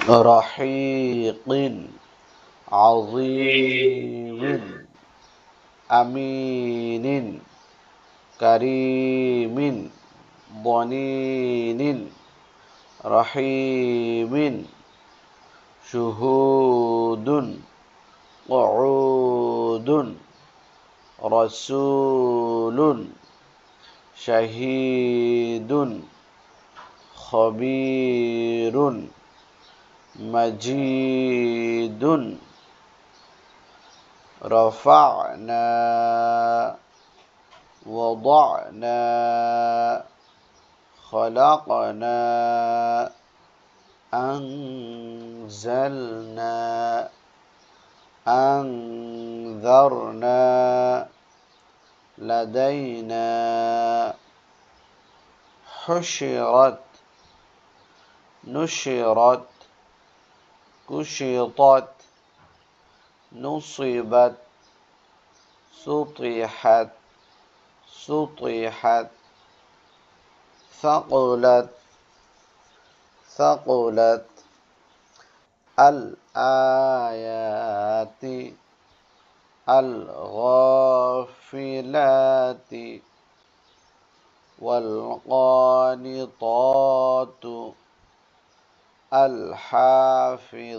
رحيق عظيم أمين كريم ضنين رحيم شهود قعود رسول شهيد خبير مجيد رفعنا وضعنا خلقنا أنزلنا أنذرنا لدينا حشرت نشرت كشطت نصبت سطحت سطحت ثقلت ثقلت الآيات الغافلات والقانطات الحافظات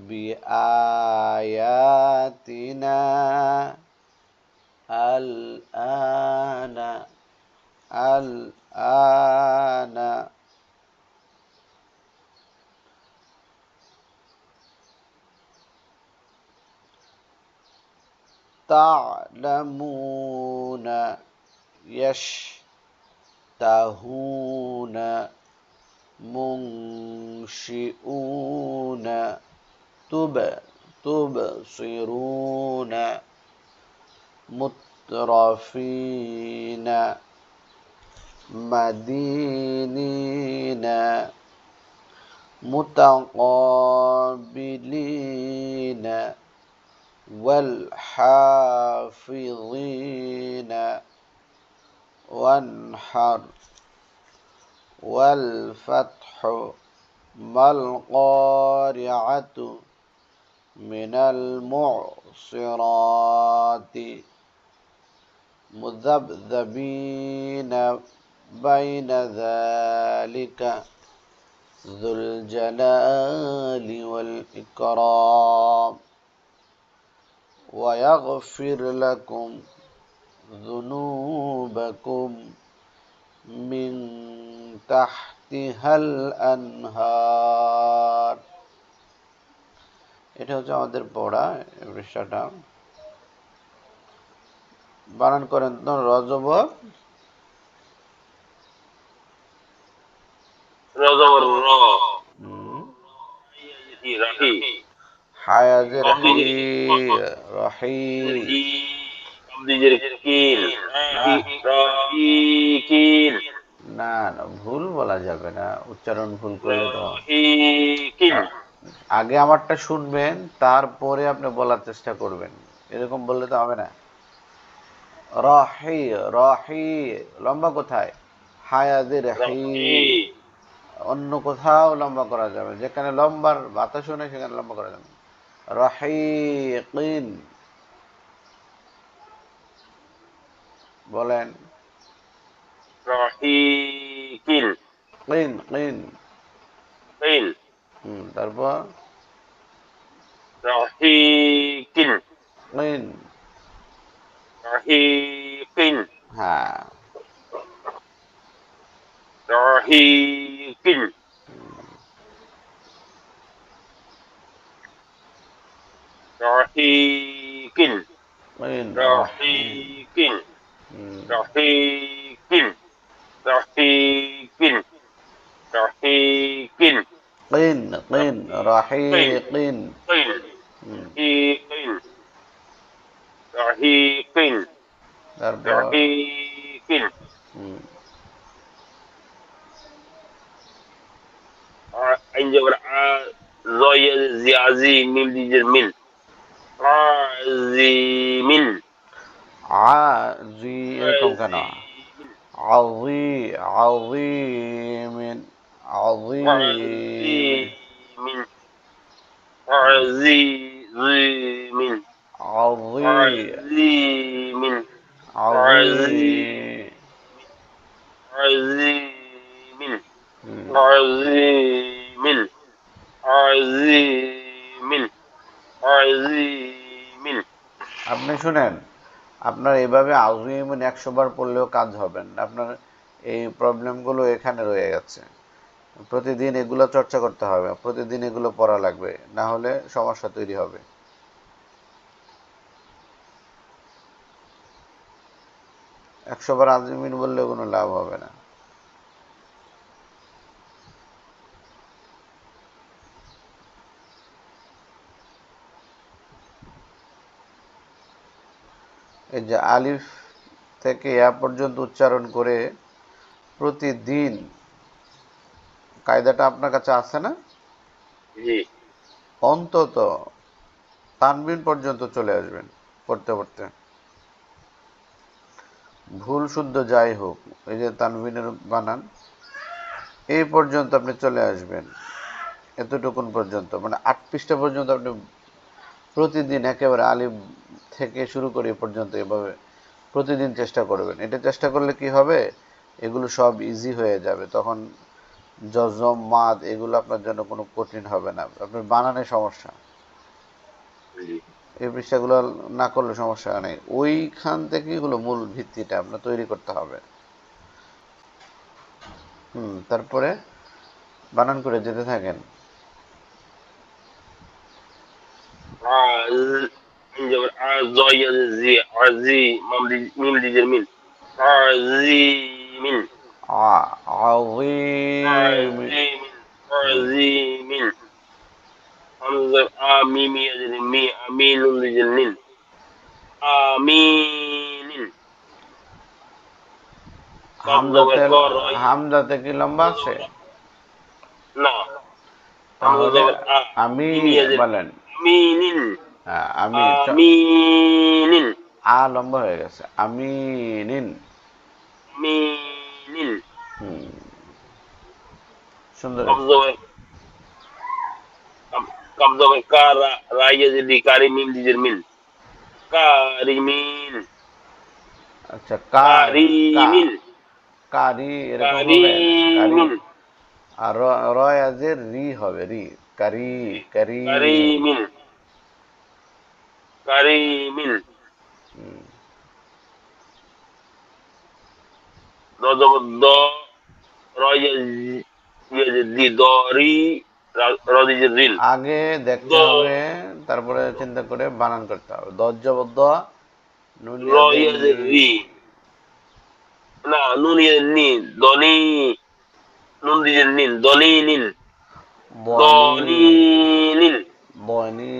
بآياتنا الآن الآن تعلمون يشتهون منشئون تبصرون مترفين مدينين متقابلين والحافظين وانحر والفتح ما القارعة من المعصرات مذبذبين بين ذلك ذو الجلال والإكرام ويغفر لكم ذنوبكم من تحتها الأنهار। এটা হচ্ছে আমাদের পড়া পৃষ্ঠাটা। বানান করেন তো রজব রজবর র রাহি হায়াজের হি রহি কবদিজের কিল কিল না না ভুল বলা যাবে না, উচ্চারণ ভুল করলে তো। কিল আগে আমারটা শুনবেন, তারপরে আপনি বলার চেষ্টা করবেন, এরকম বললে তো হবে না। রহি রহি লম্বা কোথায়? হায়াজের হি, অন্য কোথাও লম্বা করা যাবে, যেখানে লম্বার বাতাস শুনে সেখানে লম্বা করা যাবে। রহিকিন বলেন। রহিকিল কিন কিন কিল তারপর রহিকিল কিন, রহিকিল হ্যাঁ রহিকিল রহিকিল কিন রহিকিল রহিকিল রহিকিল রহিকিল কিন কিন রহিকিন রহিকিল রহিকিল তারপর রহিকিল عين جبر زوي زيازي ميم دي جرمين عزيمين জি এরকম কেন? আযী আযীমিন عظيم عظيم عظيم عظيم عظيم عظيم عظيم عظيم হুম। عظيم عظيم عظيم আপনি শুনেন, আপনার এভাবে আউযুমিন 100 বার পড়লেও কাজ হবে না। আপনার এই প্রবলেমগুলো এখানে রয়ে গেছে। প্রতিদিন এগুলো চর্চা করতে হবে, প্রতিদিন এগুলো পড়া লাগবে, না হলে সমস্যা তৈরি হবে। 100 বার আউযুমিন বললেও কোনো লাভ হবে না। এই যে আলিফ থেকে ইয়া পর্যন্ত উচ্চারণ করে প্রতিদিন, কায়দাটা আপনার কাছে আছে না? জি অন্তত তানবিন পর্যন্ত চলে আসবেন পড়তে পড়তে। ভুল শুদ্ধ যাই হোক, এই যে তানবিনের বানান, এই পর্যন্ত আপনি চলে আসবেন। এতটুকুন পর্যন্ত, মানে 8 পৃষ্ঠা পর্যন্ত আপনি প্রতিদিন একেবারে আলিফ থেকে শুরু করে এ পর্যন্ত এভাবে প্রতিদিন চেষ্টা করবেন। এটা চেষ্টা করলে কি হবে, এগুলো সব ইজি হয়ে যাবে। তখন জজম মাদ এগুলো আপনার জন্য কোনো কঠিন হবে না। আপনার বানানে সমস্যা, জি এই পৃষ্ঠাগুলো না করলে সমস্যা নেই। ওইখান থেকেই হলো মূল ভিত্তিটা আপনার তৈরি করতে হবে। তারপরে বানান করে যেতে থাকেন। যেমন জয় জি আজি মিম দিজের মিল আজিমিন আযীম আজিমিন আজিমিন হামজা মিমি দিজের মি আমিনুন দিজের নিন আমিনিন কফ জবর হামজাতে, ক রয় হামজাতে কি লম্বা আছে? না হামজা তাহলে জবর আমি মিমি দিজের মি বলেন। আমিনিন আমি আমিনিন লম্বা হয়ে গেছে, আমি নিন। আমিনিন সুন্দর কফ হয়েছে। জবর কফ জবর কা রায় দিদি কারি মিম দিজের মিন কারিমিন আচ্ছা, কার, কা, কারিমিন কারি এরকম হবে না, কারি। কারিমিন আর রয়াজের রি হবে, রি, কারি, কারি। কারিমিন কারিমিন রজবদ্দ রয় দি দরি রদিজে রিন আগে দ দেখতে হবে, তারপরে চিন্তা করে বানান করতে হবে। দজ্জবদ্দ, নুনিয়াজের রয়েজে নি, রি না নুন নি দনি নুন দিজে নিন দনি নিন বনি, দনি নিন বনি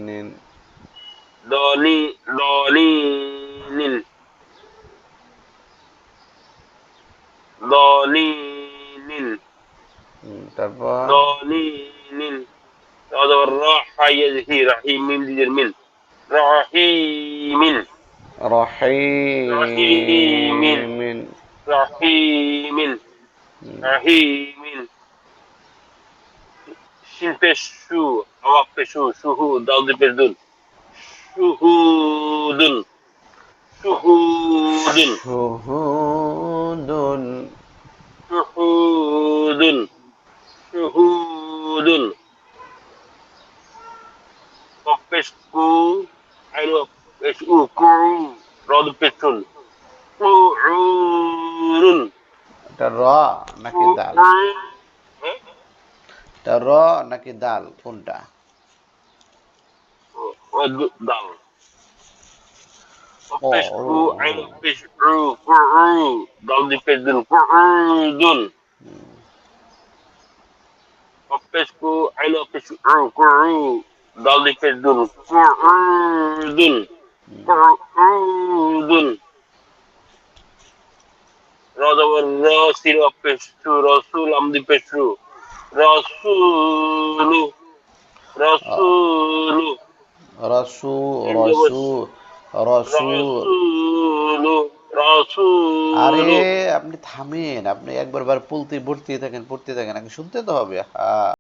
নিন। দনি দনি নিন দনি নিন তারপর দনি নিন রজবর র হাইয়াজ হি রাহিম মিম দিজের মিন রাহিমিন রাহিমিন রহিমিন। রাহিমিন রাহিমিন শিন পেশু আওয়াক পেশু সুহু দাউদি পেশদুন সুহুদুন সুহুদুন শুহুদুন। সুহুদুন সুহুদুন কপেশকু আইনো পেশু কু রদ পেশুন কুউরুন এটা র নাকি দাল? এটা র নাকি দাল, কোনটা? দাল ও, কপেশকু আইনো পেশু কু দাউদি পেশুন কুউদুন কপেশকু আইনো পেশু কু দাউদি পেশুন কুউদুন কুউদুন রজবর র সির পেশু রসুল আমদি পেশু রসুলু রসুলু রসু, সিন জবর রসু, রসু, রসুলু রসুল। আরে আপনি থামেন, আপনি একবার বার পড়তে থাকেন আগে শুনতে তো হবে। হ্যাঁ